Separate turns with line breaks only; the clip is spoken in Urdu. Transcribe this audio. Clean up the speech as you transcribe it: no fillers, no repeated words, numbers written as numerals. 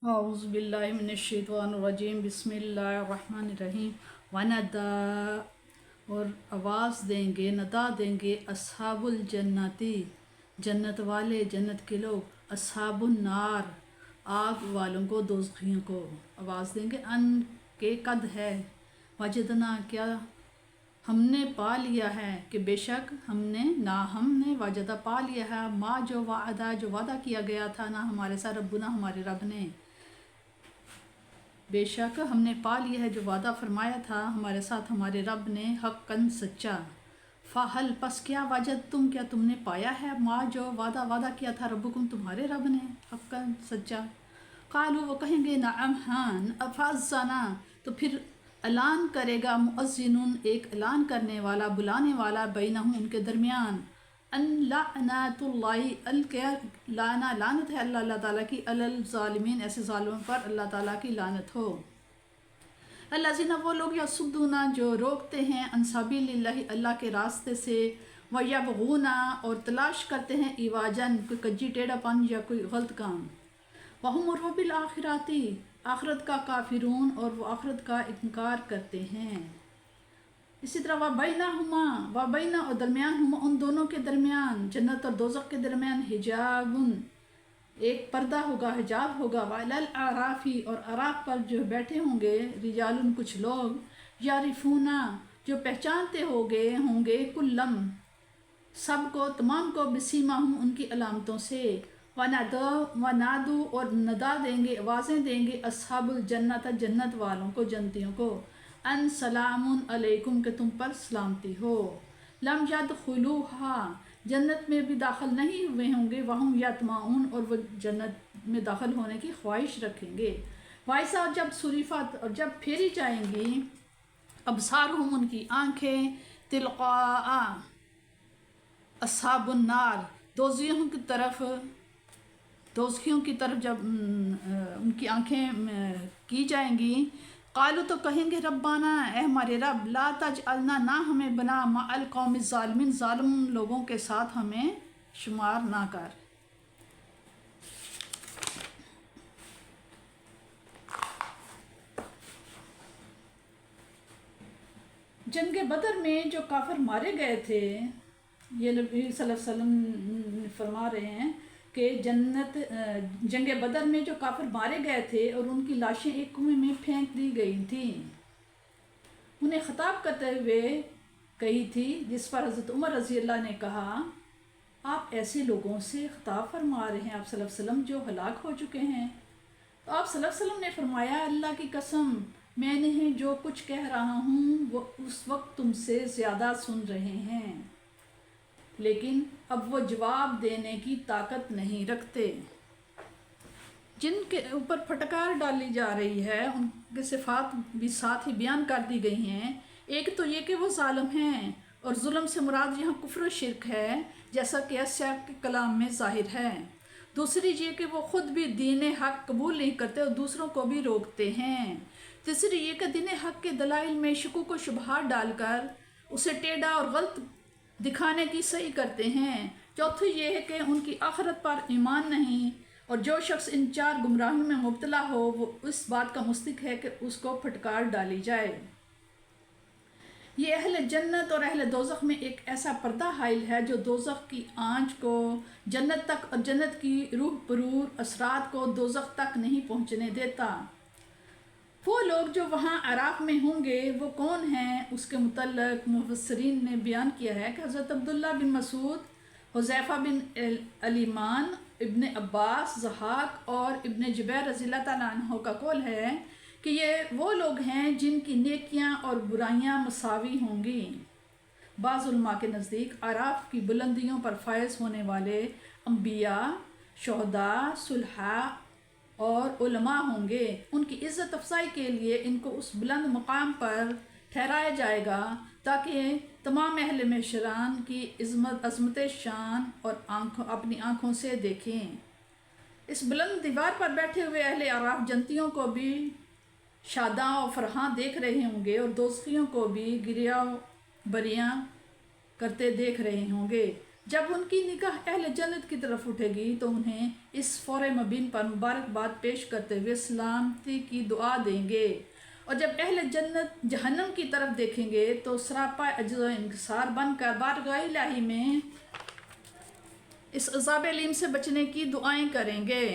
اعوذ باللہ من الشیطان الرجیم بسم اللہ الرحمن الرحیم وَنَدَا اور آواز دیں گے، ندا دیں گے اصحاب الجنتی جنت والے، جنت کے لوگ، اصحاب النار آگ والوں کو، دوزخیوں کو آواز دیں گے ان کے قد ہے وجدنا کیا ہم نے پا لیا ہے، کہ بے شک ہم نے واجدہ پا لیا ہے، ما جو وعدہ کیا گیا تھا نا ہمارے ساتھ ربنا ہمارے رب نے، بے شک ہم نے پا لیا ہے جو وعدہ فرمایا تھا ہمارے ساتھ ہمارے رب نے، حقاً سچا۔ فَحَلْ پس کیا وجدتم کیا تم نے پایا ہے، ما جو وعدہ کیا تھا ربکم تمہارے رب نے، حقاً سچا۔ قالوا وہ کہیں گے نعم ہاں، افاذنا تو پھر اعلان کرے گا مؤذن ایک اعلان کرنے والا، بلانے والا، بینہم ان کے درمیان، ان لعنت اللہ لعنت ہے اللہ تعالیٰ کی، علی الظالمین ایسے ظالموں پر اللہ تعالیٰ کی لعنت ہو۔ الذین وہ لوگ یصدون جو روکتے ہیں عن سبیل اللہ اللہ کے راستے سے، ویبغون اور تلاش کرتے ہیں ایواجن کوئی کجی ٹیڑھا پن یا کوئی غلط کام، وہم اور وہ بالآخرات آخرت کا کافرون اور وہ آخرت کا انکار کرتے ہیں۔ اسی طرح وَبَيْنَ اور درمیان ہما ان دونوں کے درمیان، جنت اور دوزخ کے درمیان، حجاب ایک پردہ ہوگا، حجاب ہوگا، وَعَلَى الْأَعْرَافِ اور اعراف پر جو بیٹھے ہوں گے، رجال کچھ لوگ، یعرفون جو پہچانتے ہوں گے کلم سب کو، تمام کو، بسیماہم ان کی علامتوں سے، وَنَادُوا اور ندا دیں گے، آوازیں دیں گے، اصحاب الجنت جنت والوں کو، جنتیوں کو، ان سلام علیکم کہ تم پر سلامتی ہو، لم يدخلوها جنت میں بھی داخل نہیں ہوئے ہوں گے، وہم یطمعون اور وہ جنت میں داخل ہونے کی خواہش رکھیں گے، وائسا جب صرفت اور جب پھیری جائیں گی، ابصارہم ان کی آنکھیں، تلقاء اصحاب النار دوزخیوں کی طرف جب ان کی آنکھیں کی جائیں گی، قالو تو کہیں گے ربنا اے ہمارے رب، لا تجعلنا نہ ہمیں بنا مع القوم الظالمین ظالم لوگوں کے ساتھ ہمیں شمار نہ کر۔ جنگ بدر میں جو کافر مارے گئے تھے، یہ نبی صلی اللہ علیہ وسلم فرما رہے ہیں کہ جنگ بدر میں جو کافر مارے گئے تھے اور ان کی لاشیں ایک کنویں میں پھینک دی گئی تھیں، انہیں خطاب کرتے ہوئے کہی تھی، جس پر حضرت عمر رضی اللہ نے کہا آپ ایسے لوگوں سے خطاب فرما رہے ہیں آپ صلی اللہ علیہ وسلم جو ہلاک ہو چکے ہیں، تو آپ صلی اللہ علیہ وسلم نے فرمایا اللہ کی قسم میں نے جو کچھ کہہ رہا ہوں وہ اس وقت تم سے زیادہ سن رہے ہیں، لیکن اب وہ جواب دینے کی طاقت نہیں رکھتے۔ جن کے اوپر پھٹکار ڈالی جا رہی ہے ان کے صفات بھی ساتھ ہی بیان کر دی گئی ہیں۔ ایک تو یہ کہ وہ ظالم ہیں، اور ظلم سے مراد یہاں کفر و شرک ہے، جیسا کہ سیاق کے کلام میں ظاہر ہے۔ دوسری یہ کہ وہ خود بھی دین حق قبول نہیں کرتے اور دوسروں کو بھی روکتے ہیں۔ تیسری یہ کہ دین حق کے دلائل میں شکوک و شبہات ڈال کر اسے ٹیڑھا اور غلط دکھانے کی صحیح کرتے ہیں۔ چوتھی یہ ہے کہ ان کی آخرت پر ایمان نہیں، اور جو شخص ان چار گمراہیوں میں مبتلا ہو وہ اس بات کا مستحق ہے کہ اس کو پھٹکار ڈالی جائے۔ یہ اہل جنت اور اہل دوزخ میں ایک ایسا پردہ حائل ہے جو دوزخ کی آنچ کو جنت تک اور جنت کی روح پرور اثرات کو دوزخ تک نہیں پہنچنے دیتا۔ وہ لوگ جو وہاں اعراف میں ہوں گے وہ کون ہیں، اس کے متعلق مفسرین نے بیان کیا ہے کہ حضرت عبداللہ بن مسعود، حذیفہ بن الیمان، ابن عباس، ضحاک اور ابن جبیر رضی اللہ تعالیٰ عنہ کا قول ہے کہ یہ وہ لوگ ہیں جن کی نیکیاں اور برائیاں مساوی ہوں گی۔ بعض علماء کے نزدیک اعراف کی بلندیوں پر فائز ہونے والے انبیاء، شہداء، صلحاء اور علماء ہوں گے، ان کی عزت افزائی کے لیے ان کو اس بلند مقام پر ٹھہرایا جائے گا تاکہ تمام اہل محشران کی عظمت شان اور اپنی آنکھوں سے دیکھیں۔ اس بلند دیوار پر بیٹھے ہوئے اہل اعراف جنتیوں کو بھی شاداں و فرحاں دیکھ رہے ہوں گے اور دوزخیوں کو بھی گریہ و بریاں کرتے دیکھ رہے ہوں گے۔ جب ان کی نگاہ اہل جنت کی طرف اٹھے گی تو انہیں اس فور مبین پر مبارکباد پیش کرتے ہوئے سلامتی کی دعا دیں گے، اور جب اہل جنت جہنم کی طرف دیکھیں گے تو سراپا عجز و انکسار بن کر بارگاہ الہی میں اس عذاب علیم سے بچنے کی دعائیں کریں گے۔